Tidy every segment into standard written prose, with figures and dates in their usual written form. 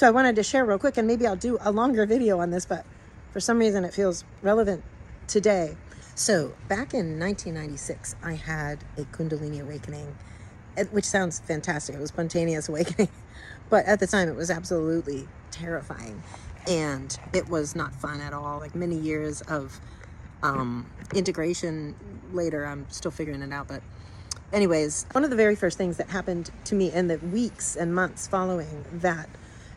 So I wanted to share real quick, and maybe I'll do a longer video on this, but for some reason it feels relevant today. So back in 1996, I had a Kundalini awakening, which sounds fantastic. It was spontaneous awakening, but at the time it was absolutely terrifying, and it was not fun at all. Like many years of integration later, I'm still figuring it out. But anyways, one of the very first things that happened to me in the weeks and months following that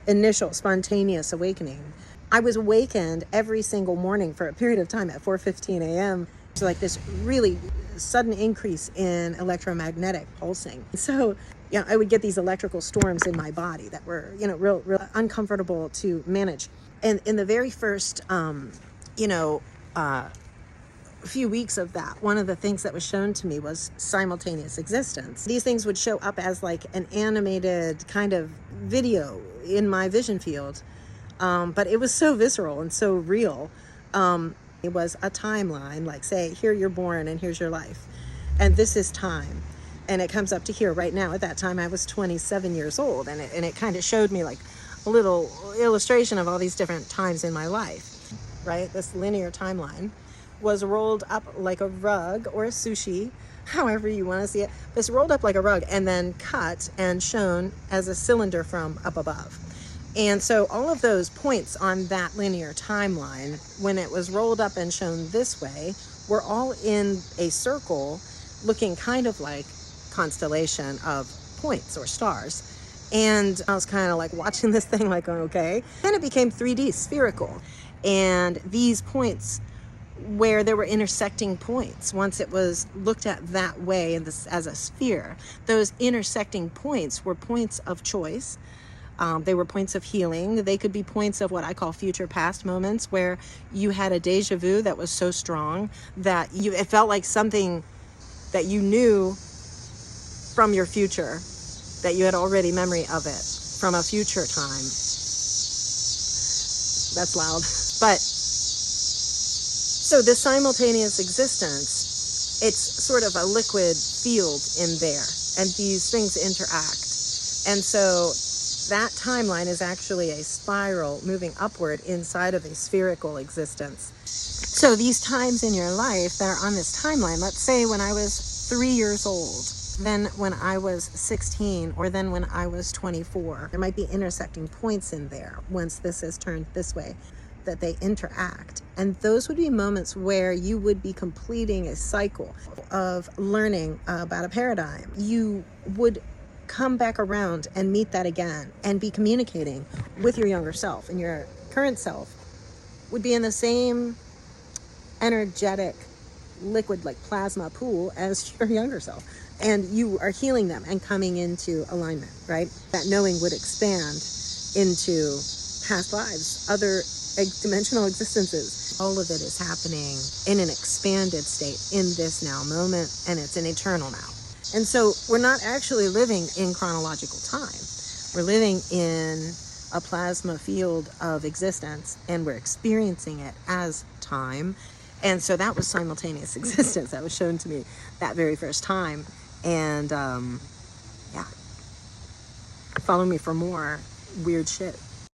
initial spontaneous awakening, I was awakened every single morning for a period of time at 4:15 a.m. It's like this really sudden increase in electromagnetic pulsing. So, I would get these electrical storms in my body that were, real uncomfortable to manage. And in the very first, few weeks of that, one of the things that was shown to me was simultaneous existence. These things would show up as like an animated kind of video in my vision field. But it was so visceral and so real. It was a timeline, like say, here you're born and here's your life. And this is time. And it comes up to here right now. At that time, I was 27 years old. And it kind of showed me like a little illustration of all these different times in my life, right? This linear timeline was rolled up like a rug or a sushi, however you want to see it. It's rolled up like a rug and then cut and shown as a cylinder from up above. And so all of those points on that linear timeline, when it was rolled up and shown this way, were all in a circle looking kind of like constellation of points or stars. And I was kind of like watching this thing like, okay. Then it became 3D spherical. And these points where there were intersecting points, once it was looked at that way in this, as a sphere, those intersecting points were points of choice. They were points of healing. They could be points of what I call future past moments, where you had a deja vu that was so strong that it felt like something that you knew from your future, that you had already memory of it from a future time. That's loud. But so this simultaneous existence, it's sort of a liquid field in there, and these things interact. And so that timeline is actually a spiral moving upward inside of a spherical existence. So these times in your life that are on this timeline, let's say when I was 3 years old, then when I was 16, or then when I was 24, there might be intersecting points in there once this is turned this way, that they interact. And those would be moments where you would be completing a cycle of learning about a paradigm. You would come back around and meet that again and be communicating with your younger self, and your current self would be in the same energetic liquid like plasma pool as your younger self, and you are healing them and coming into alignment, right? That knowing would expand into past lives, other dimensional existences. All of it is happening in an expanded state in this now moment, and it's an eternal now. And so we're not actually living in chronological time. We're living in a plasma field of existence, and we're experiencing it as time. And so that was simultaneous existence that was shown to me that very first time. And follow me for more weird shit.